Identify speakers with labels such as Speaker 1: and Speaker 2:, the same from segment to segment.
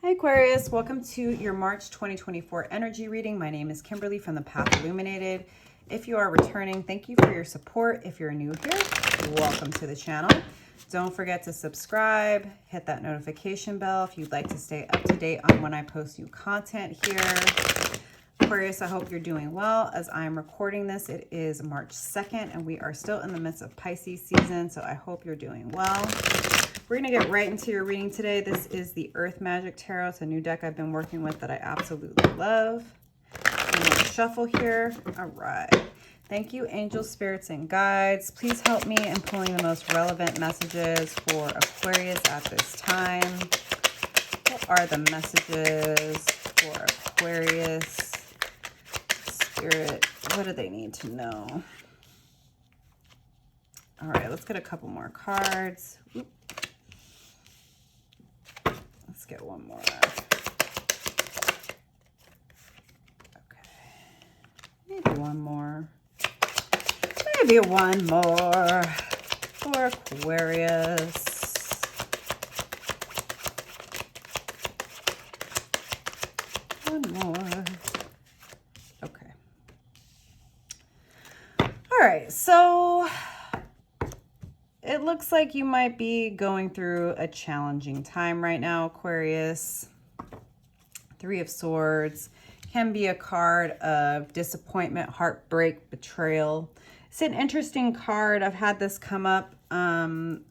Speaker 1: Hi Aquarius, welcome to your March 2024 energy reading. My name is Kimberly from the Path Illuminated. If you are returning, thank you for your support. If you're new here, welcome to the channel. Don't forget to subscribe, hit that notification bell if you'd like to stay up to date on when I post new content here. Aquarius, I hope you're doing well. As I'm recording this, it is March 2nd and we are still in the midst of Pisces season, so I hope you're doing well. We're going to get right into your reading today. This is the Earth Magic Tarot. It's a new deck I've been working with that I absolutely love. I'm going to shuffle here. All right. Thank you, angels, spirits, and guides. Please help me in pulling the most relevant messages for Aquarius at this time. What are the messages for Aquarius? Spirit, what do they need to know? All right, let's get a couple more cards. Oop. Let's get one more. Okay. Maybe one more. Maybe one more for Aquarius. One more. Okay. All right, so it looks like you might be going through a challenging time right now, Aquarius. Three of Swords can be a card of disappointment, heartbreak, betrayal. It's an interesting card. I've had this come up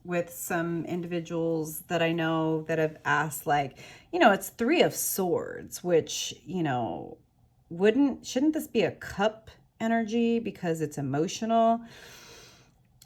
Speaker 1: with some individuals that I know that have asked, like, you know, it's Three of Swords, which, you know, shouldn't this be a cup energy because it's emotional?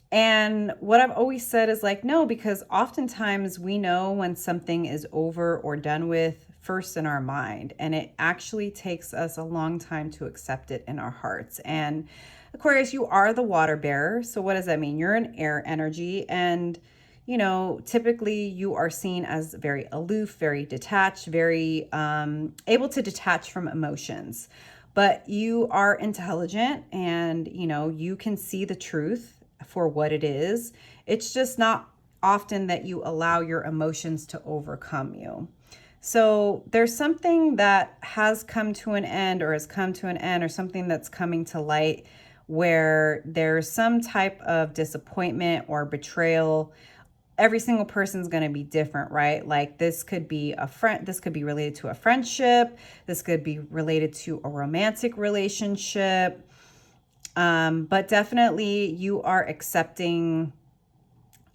Speaker 1: And what I've always said is like, no, because oftentimes we know when something is over or done with first in our mind, and it actually takes us a long time to accept it in our hearts. And Aquarius, you are the water bearer. So what does that mean? You're an air energy, and you know, typically you are seen as very aloof, very detached, very able to detach from emotions. But you are intelligent, and you know, you can see the truth for what it is. It's just not often that you allow your emotions to overcome you. So there's something that has come to an end, or has come to an end, or something that's coming to light where there's some type of disappointment or betrayal. Every single person's going to be different, right? Like this could be a friend, this could be related to a friendship, this could be related to a romantic relationship. But definitely you are accepting,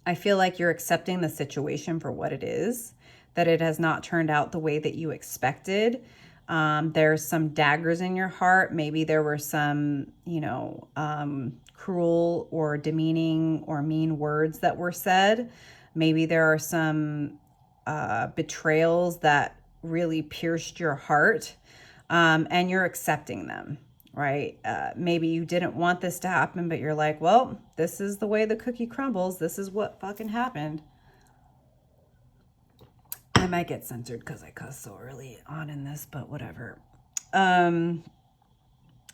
Speaker 1: I feel like you're accepting the situation for what it is, that it has not turned out the way that you expected. There's some daggers in your heart. Maybe there were some, you know, cruel or demeaning or mean words that were said. Maybe there are some betrayals that really pierced your heart, and you're accepting them. Right? Maybe you didn't want this to happen, but you're like, well, this is the way the cookie crumbles. This is what fucking happened. I might get censored because I cuss so early on in this, but whatever.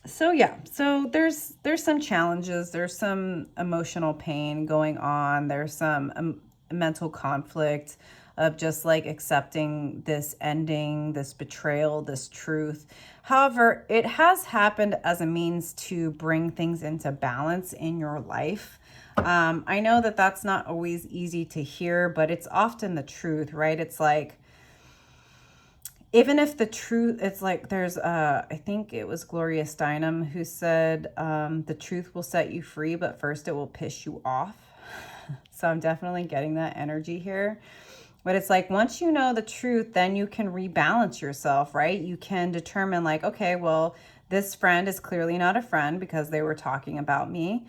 Speaker 1: So yeah, so there's some challenges. There's some emotional pain going on. There's some mental conflict of just like accepting this ending, this betrayal, this truth. However, it has happened as a means to bring things into balance in your life. I know that that's not always easy to hear, but it's often the truth, right? It's like, even if the truth, it's like there's, I think it was Gloria Steinem who said, the truth will set you free, but first it will piss you off. So I'm definitely getting that energy here. But it's like, once you know the truth, then you can rebalance yourself, right? You can determine like, okay, well, this friend is clearly not a friend because they were talking about me.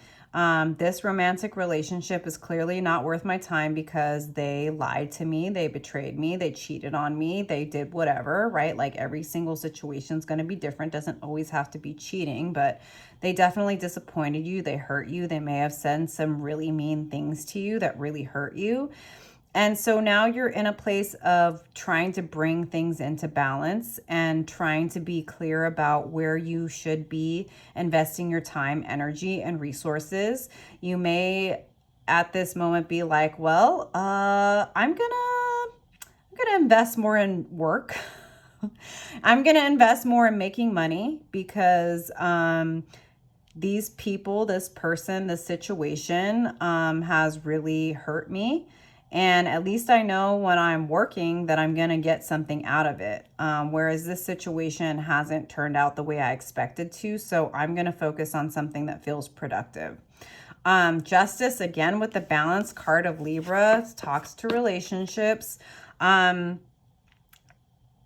Speaker 1: This romantic relationship is clearly not worth my time because they lied to me, they betrayed me, they cheated on me, they did whatever, right? Like every single situation is going to be different. Doesn't always have to be cheating, but they definitely disappointed you. They hurt you. They may have said some really mean things to you that really hurt you. And so now you're in a place of trying to bring things into balance and trying to be clear about where you should be investing your time, energy, and resources. You may at this moment be like, well, I'm gonna going to invest more in work. I'm going to invest more in making money because these people, this person, this situation has really hurt me. And at least I know when I'm working that I'm going to get something out of it. Whereas this situation hasn't turned out the way I expected to. So I'm going to focus on something that feels productive. Justice, again, with the balance card of Libra, talks to relationships.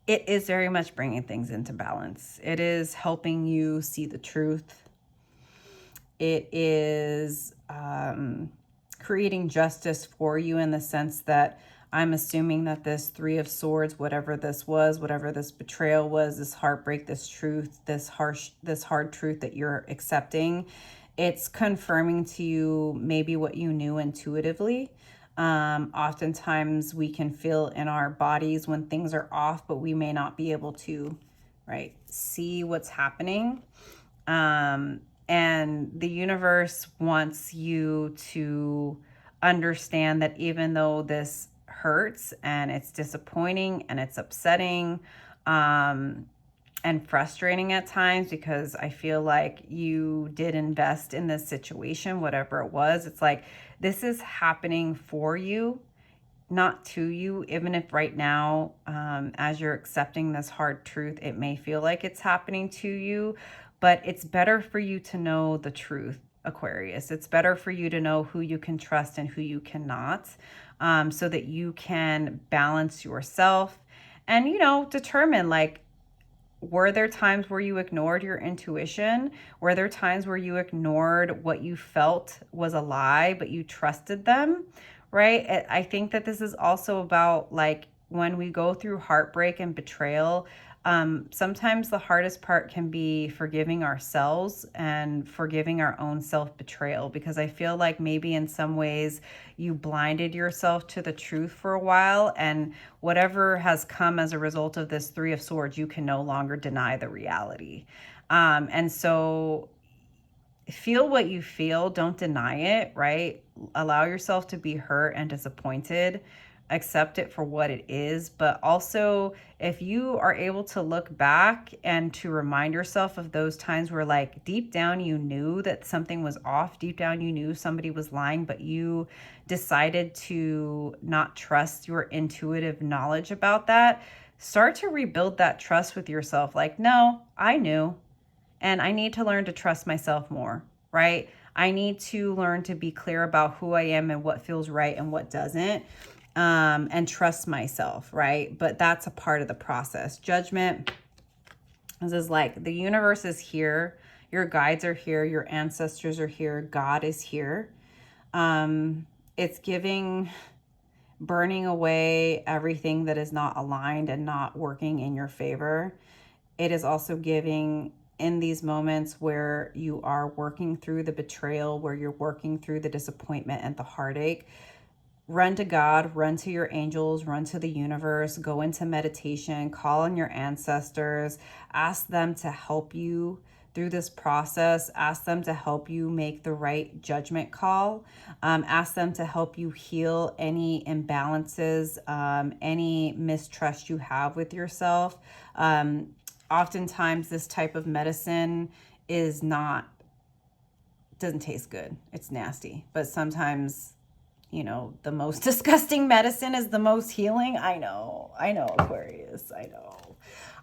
Speaker 1: It is very much bringing things into balance. It is helping you see the truth. It is creating justice for you in the sense that I'm assuming that this Three of Swords, whatever this was, whatever this betrayal was, this heartbreak, this truth, this hard truth that you're accepting, it's confirming to you maybe what you knew intuitively. Oftentimes we can feel in our bodies when things are off, but we may not be able to, right, see what's happening. And the universe wants you to understand that even though this hurts and it's disappointing and it's upsetting, and frustrating at times, because I feel like you did invest in this situation, whatever it was. It's like, this is happening for you, not to you. Even if right now, as you're accepting this hard truth, it may feel like it's happening to you, but it's better for you to know the truth, Aquarius. It's better for you to know who you can trust and who you cannot, so that you can balance yourself and, determine, like, were there times where you ignored your intuition? Were there times where you ignored what you felt was a lie, but you trusted them, right? I think that this is also about, like, when we go through heartbreak and betrayal, sometimes the hardest part can be forgiving ourselves and forgiving our own self-betrayal, because I feel like maybe in some ways you blinded yourself to the truth for a while, and whatever has come as a result of this Three of Swords, you can no longer deny the reality. And so feel what you feel, don't deny it, right? Allow yourself to be hurt and disappointed. Accept it for what it is. But also, if you are able to look back and to remind yourself of those times where, like, deep down you knew that something was off, deep down you knew somebody was lying, but you decided to not trust your intuitive knowledge about that, start to rebuild that trust with yourself. Like, no, I knew, and I need to learn to trust myself more, right? I need to learn to be clear about who I am and what feels right and what doesn't. And trust myself, right? But that's a part of the process. Judgment, this is like, the universe is here. Your guides are here. Your ancestors are here. God is here. It's giving, burning away everything that is not aligned and not working in your favor. It is also giving, in these moments where you are working through the betrayal, where you're working through the disappointment and the heartache, run to God, run to your angels, run to the universe, go into meditation, call on your ancestors, ask them to help you through this process, ask them to help you make the right judgment call, ask them to help you heal any imbalances, any mistrust you have with yourself. Oftentimes this type of medicine doesn't taste good. It's nasty, but sometimes, the most disgusting medicine is the most healing. I know, Aquarius, I know.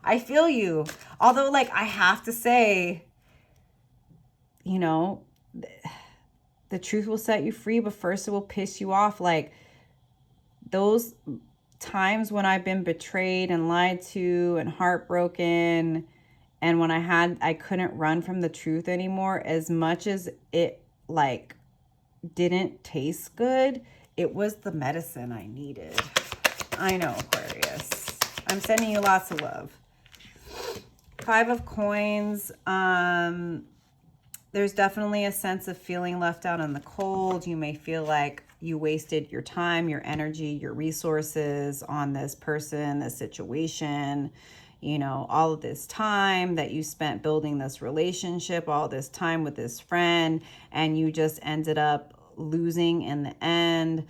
Speaker 1: I feel you. Although, like, I have to say, the truth will set you free, but first it will piss you off. Like, those times when I've been betrayed and lied to and heartbroken, and when I couldn't run from the truth anymore, as much as it, like, didn't taste good, it was the medicine I needed. I know, Aquarius. I'm sending you lots of love. Five of Coins. There's definitely a sense of feeling left out in the cold. You may feel like you wasted your time, your energy, your resources on this person, this situation. All of this time that you spent building this relationship, all this time with this friend, and you just ended up losing in the end.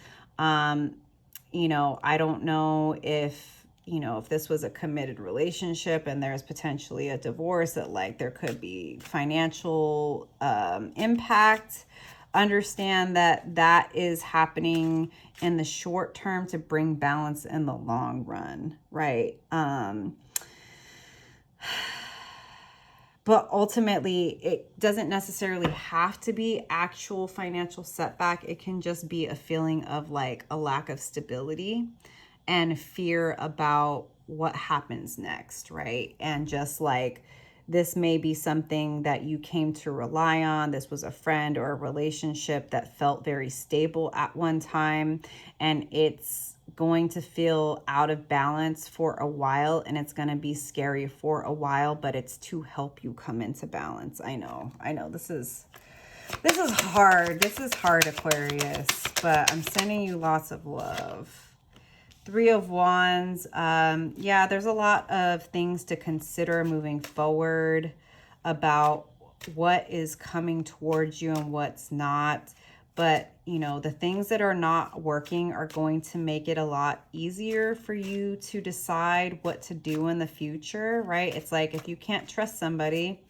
Speaker 1: you know, I don't know if, you know, if this was a committed relationship and there's potentially a divorce, that like there could be financial impact. Understand that that is happening in the short term to bring balance in the long run, right? But ultimately, it doesn't necessarily have to be actual financial setback. It can just be a feeling of like a lack of stability and fear about what happens next, right? And just like, this may be something that you came to rely on. This was a friend or a relationship that felt very stable at one time, and it's going to feel out of balance for a while, and it's going to be scary for a while, but it's to help you come into balance. I know this is hard. This is hard, Aquarius, but I'm sending you lots of love. 3 of Wands. Yeah, there's a lot of things to consider moving forward about what is coming towards you and what's not. But, you know, the things that are not working are going to make it a lot easier for you to decide what to do in the future, right? It's like, if you can't trust somebody,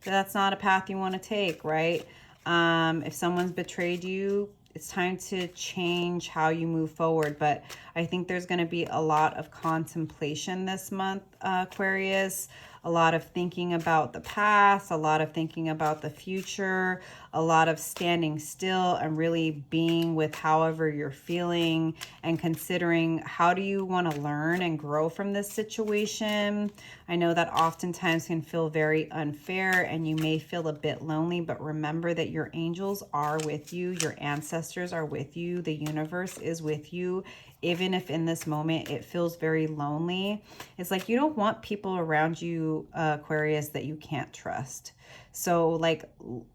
Speaker 1: that's not a path you want to take, right? If someone's betrayed you, it's time to change how you move forward. But I think there's going to be a lot of contemplation this month, Aquarius. A lot of thinking about the past, a lot of thinking about the future, a lot of standing still and really being with however you're feeling and considering, how do you want to learn and grow from this situation? I know that oftentimes can feel very unfair and you may feel a bit lonely, but remember that your angels are with you, your ancestors are with you, the universe is with you. Even if in this moment it feels very lonely, it's like you don't want people around you, Aquarius, that you can't trust. So like,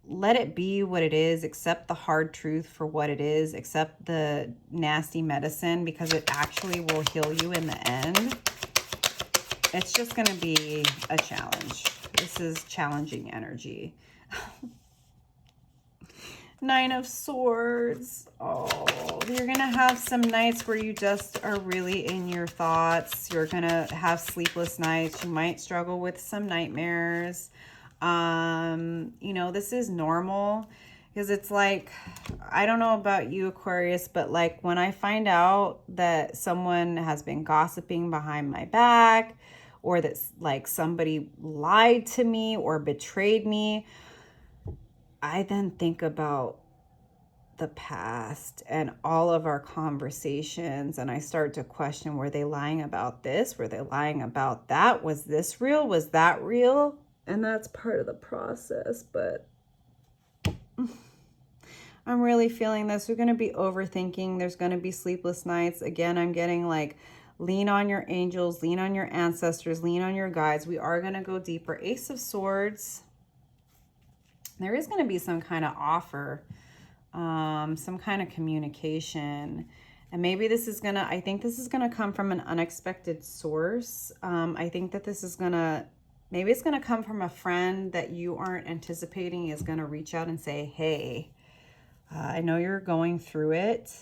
Speaker 1: let it be what it is, accept the hard truth for what it is, accept the nasty medicine, because it actually will heal you in the end. It's just going to be a challenge. This is challenging energy. 9 of Swords. Oh, you're going to have some nights where you just are really in your thoughts. You're going to have sleepless nights. You might struggle with some nightmares. You know, this is normal, because it's like, I don't know about you, Aquarius, but like when I find out that someone has been gossiping behind my back, or that like somebody lied to me or betrayed me, I then think about the past and all of our conversations, and I start to question, were they lying about this? Were they lying about that? Was this real? Was that real? And that's part of the process, but I'm really feeling this. You're going to be overthinking. There's going to be sleepless nights. Again, I'm getting like, lean on your angels, lean on your ancestors, lean on your guides. We are going to go deeper. Ace of Swords. There is going to be some kind of offer, some kind of communication. And maybe this is going to, I think this is going to come from an unexpected source. I think that this is going to, maybe it's going to come from a friend that you aren't anticipating is going to reach out and say, hey, I know you're going through it.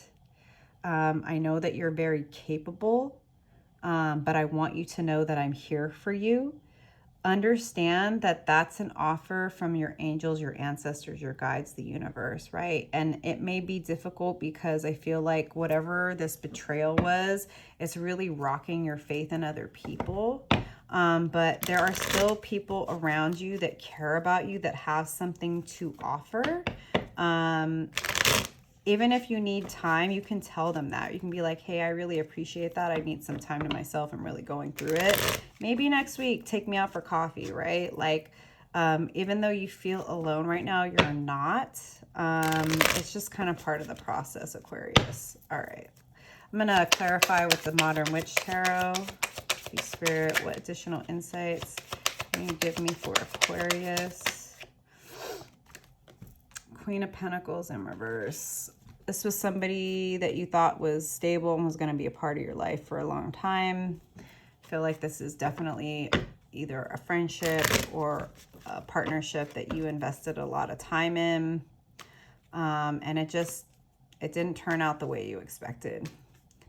Speaker 1: I know that you're very capable, but I want you to know that I'm here for you. Understand that that's an offer from your angels, your ancestors, your guides, the universe, right? And it may be difficult because I feel like whatever this betrayal was, it's really rocking your faith in other people. But there are still people around you that care about you, that have something to offer. Even if you need time, you can tell them that. You can be like, hey, I really appreciate that. I need some time to myself. I'm really going through it. Maybe next week, take me out for coffee, right? Like, even though you feel alone right now, you're not. It's just kind of part of the process, Aquarius. All right. I'm going to clarify with the Modern Witch Tarot. See, Spirit, what additional insights can you give me for Aquarius? Queen of Pentacles in reverse. This was somebody that you thought was stable and was going to be a part of your life for a long time. I feel like this is definitely either a friendship or a partnership that you invested a lot of time in. And it didn't turn out the way you expected.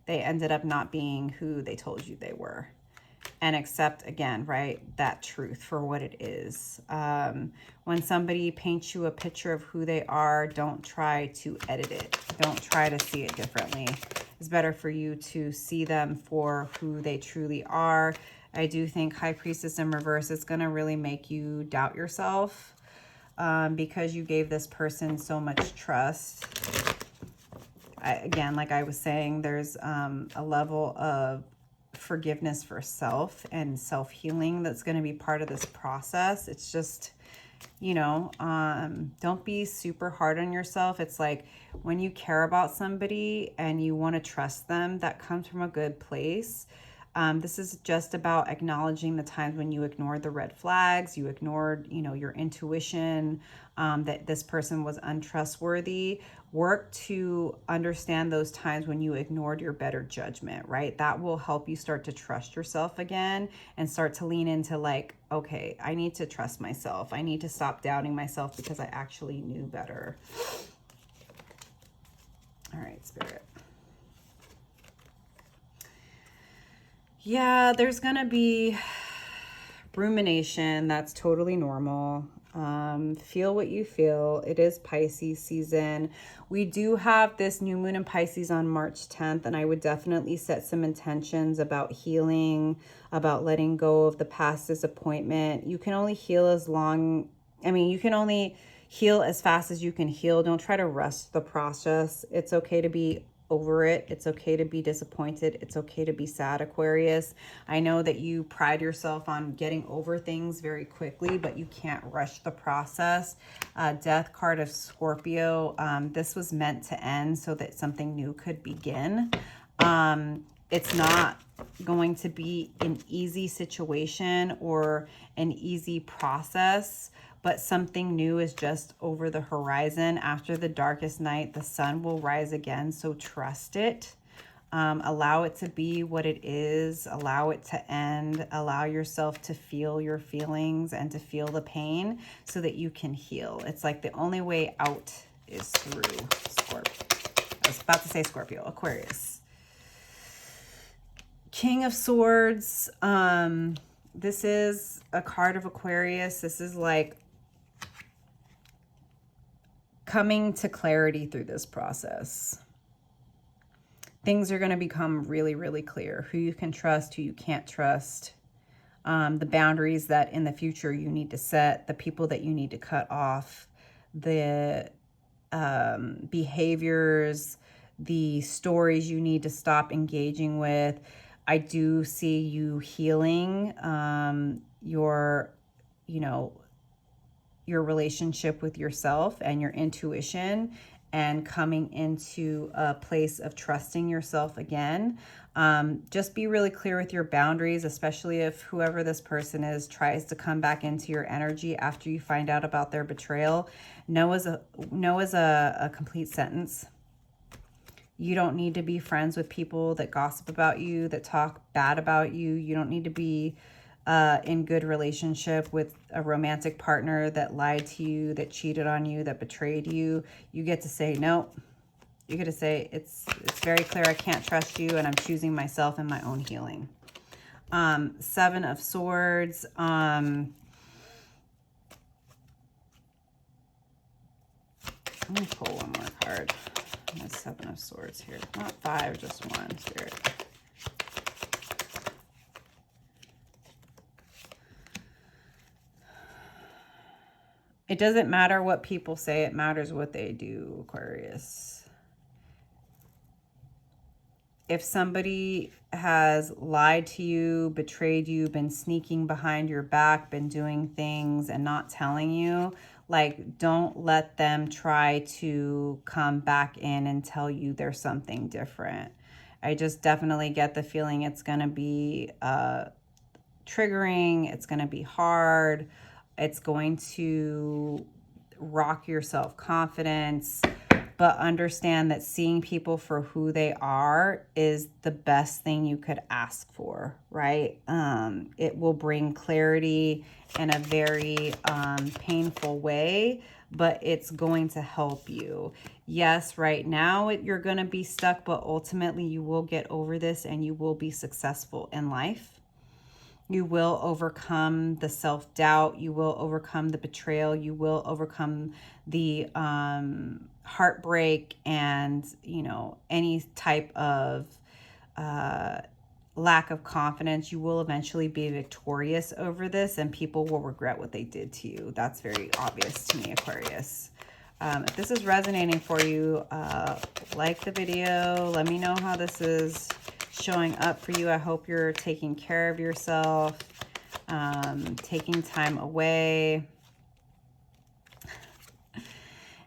Speaker 1: they ended up not being who they told you they were. And accept, again, right, that truth for what it is. When somebody paints you a picture of who they are, don't try to edit it. Don't try to see it differently. It's better for you to see them for who they truly are. I do think High Priestess in reverse is going to really make you doubt yourself because you gave this person so much trust. Again, like I was saying, there's a level of forgiveness for self and self-healing that's going to be part of this process. It's just, you know, don't be super hard on yourself. It's like when you care about somebody and you want to trust them, that comes from a good place. This is just about acknowledging the times when you ignored the red flags, you ignored, you know, your intuition, that this person was untrustworthy. Work to understand those times when you ignored your better judgment, right? That will help you start to trust yourself again and start to lean into like, okay, I need to trust myself. I need to stop doubting myself because I actually knew better. All right, Spirit. Yeah, there's going to be rumination. That's totally normal. Feel what you feel. It is Pisces season. We do have this new moon in Pisces on March 10th, and I would definitely set some intentions about healing, about letting go of the past disappointment. You can only heal as long, you can only heal as fast as you can heal. Don't try to rush the process. It's okay to be over it. It's okay to be disappointed. It's okay to be sad, Aquarius. I know that you pride yourself on getting over things very quickly, but you can't rush the process. Death card of Scorpio. This was meant to end so that something new could begin. It's not going to be an easy situation or an easy process, but something new is just over the horizon. After the darkest night, the sun will rise again, so trust it. Allow it to be what it is. Allow it to end. Allow yourself to feel your feelings and to feel the pain so that you can heal. It's like the only way out is through Scorpio. I was about to say Scorpio, Aquarius. King of Swords. This is a card of Aquarius. This is like coming to clarity through this process. Things are going to become really, really clear. Who you can trust, who you can't trust. The boundaries that in the future you need to set. The people that you need to cut off. The behaviors, the stories you need to stop engaging with. I do see you healing your relationship with yourself and your intuition and coming into a place of trusting yourself again. Just be really clear with your boundaries, especially if whoever this person is tries to come back into your energy after you find out about their betrayal. No is a complete sentence. You don't need to be friends with people that gossip about you, that talk bad about you. You don't need to be in good relationship with a romantic partner that lied to you, that cheated on you, that betrayed you. You get to say no. You get to say it's very clear I can't trust you and I'm choosing myself and my own healing. Seven of Swords. Let me pull one more card. Seven of Swords here. Not five, just one, Spirit. It doesn't matter what people say. It matters what they do, Aquarius. If somebody has lied to you, betrayed you, been sneaking behind your back, been doing things and not telling you, like, don't let them try to come back in and tell you there's something different. I just definitely get the feeling it's going to be triggering. It's going to be hard. It's going to rock your self-confidence. but understand that seeing people for who they are is the best thing you could ask for, right? It will bring clarity in a very painful way, but it's going to help you. Yes, right now you're going to be stuck, but ultimately you will get over this and you will be successful in life. You will overcome the self-doubt. You will overcome the betrayal. You will overcome the heartbreak and, you know, any type of lack of confidence. You will eventually be victorious over this, and people will regret what they did to you. That's very obvious to me, Aquarius. If this is resonating for you, like the video. Let me know how this is showing up for you. I hope you're taking care of yourself, taking time away.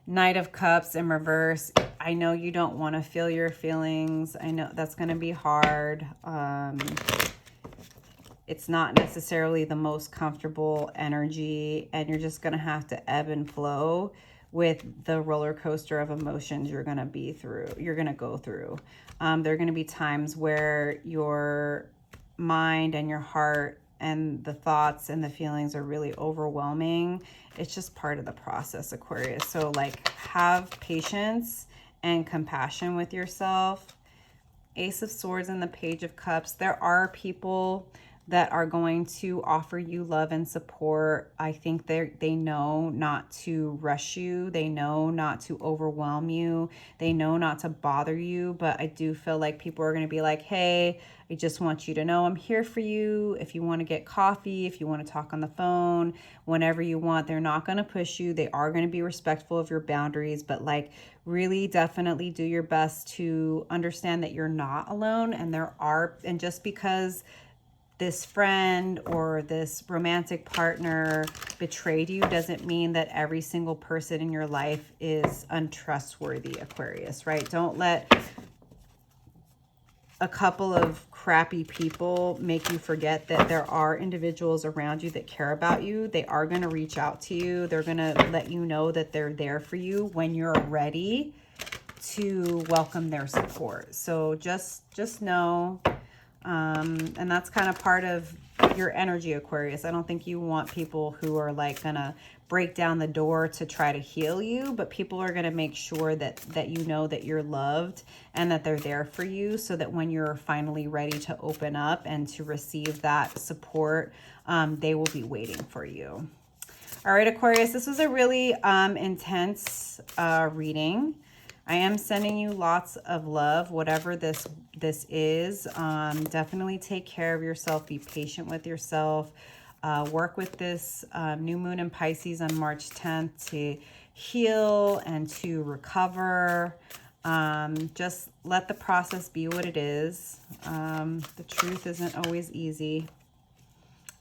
Speaker 1: Knight of Cups in reverse. I know you don't want to feel your feelings. I know that's going to be hard. It's not necessarily the most comfortable energy, and you're just going to have to ebb and flow with the roller coaster of emotions you're going to be through. You're going to go through. There are going to be times where your mind and your heart and the thoughts and the feelings are really overwhelming. It's just part of the process, Aquarius. So like, have patience and compassion with yourself. Ace of Swords and the Page of Cups. There are people that are going to offer you love and support. I think they know not to rush you. They know not to overwhelm you. They know not to bother you. But I do feel like people are going to be like, hey, I just want you to know I'm here for you. If you want to get coffee, if you want to talk on the phone, whenever you want. They're not going to push you. They are going to be respectful of your boundaries, but like, really definitely do your best to understand that you're not alone. And just because this friend or this romantic partner betrayed you doesn't mean that every single person in your life is untrustworthy, Aquarius, right? Don't let a couple of crappy people make you forget that there are individuals around you that care about you. They are going to reach out to you. They're going to let you know that they're there for you when you're ready to welcome their support. So just know, and that's kind of part of your energy, Aquarius. I don't think you want people who are like gonna break down the door to try to heal you, but people are gonna make sure that you know that you're loved and that they're there for you, so that when you're finally ready to open up and to receive that support, they will be waiting for you. All right, Aquarius, this was a really intense reading. I am sending you lots of love, whatever this is. Definitely take care of yourself. Be patient with yourself. Work with this new moon in Pisces on March 10th to heal and to recover. Just let the process be what it is. The truth isn't always easy.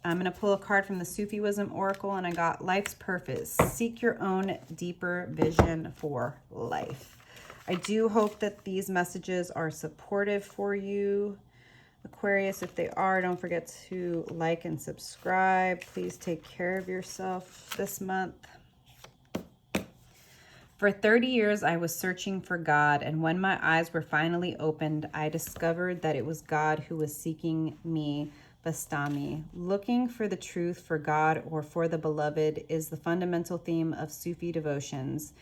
Speaker 1: I'm going to pull a card from the Sufi Wisdom Oracle, and I got Life's Purpose. Seek your own deeper vision for life. I do hope that these messages are supportive for you, Aquarius. If they are, don't forget to like and subscribe. Please take care of yourself this month. For 30 years, I was searching for God, and when my eyes were finally opened, I discovered that it was God who was seeking me. Bastami. Looking for the truth, for God, or for the beloved is the fundamental theme of Sufi devotions.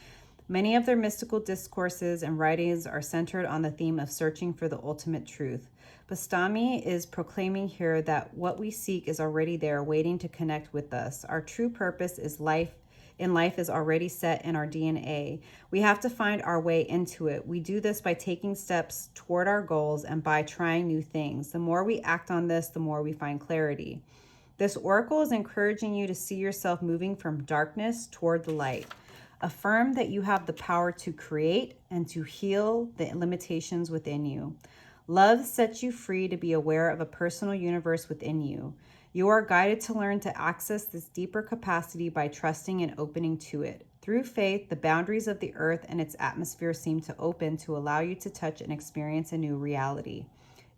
Speaker 1: Many of their mystical discourses and writings are centered on the theme of searching for the ultimate truth. Bastami is proclaiming here that what we seek is already there, waiting to connect with us. Our true purpose is life is already set in our DNA. We have to find our way into it. We do this by taking steps toward our goals and by trying new things. The more we act on this, the more we find clarity. This oracle is encouraging you to see yourself moving from darkness toward the light. Affirm that you have the power to create and to heal the limitations within you. Love sets you free to be aware of a personal universe within you. You are guided to learn to access this deeper capacity by trusting and opening to it. Through faith, the boundaries of the earth and its atmosphere seem to open to allow you to touch and experience a new reality.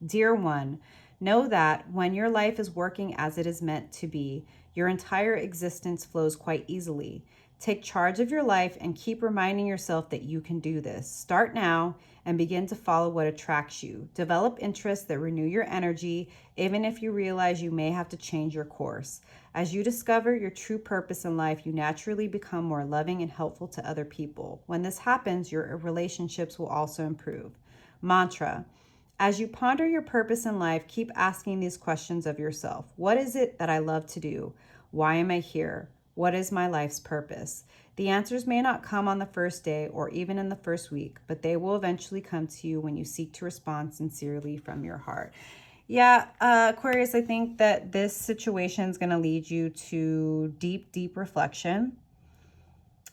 Speaker 1: Dear one, know that when your life is working as it is meant to be, your entire existence flows quite easily. Take charge of your life and keep reminding yourself that you can do this. Start now and begin to follow what attracts you. Develop interests that renew your energy, even if you realize you may have to change your course. As you discover your true purpose in life, you naturally become more loving and helpful to other people. When this happens, your relationships will also improve. Mantra. As you ponder your purpose in life, keep asking these questions of yourself. What is it that I love to do? Why am I here? What is my life's purpose? The answers may not come on the first day or even in the first week, but they will eventually come to you when you seek to respond sincerely from your heart. Yeah, Aquarius, I think that this situation is going to lead you to deep, deep reflection.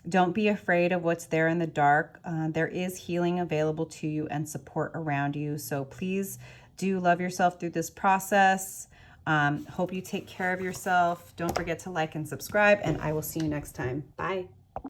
Speaker 1: Don't be afraid of what's there in the dark. There is healing available to you and support around you. So please do love yourself through this process. Hope you take care of yourself. Don't forget to like and subscribe, and I will see you next time. Bye.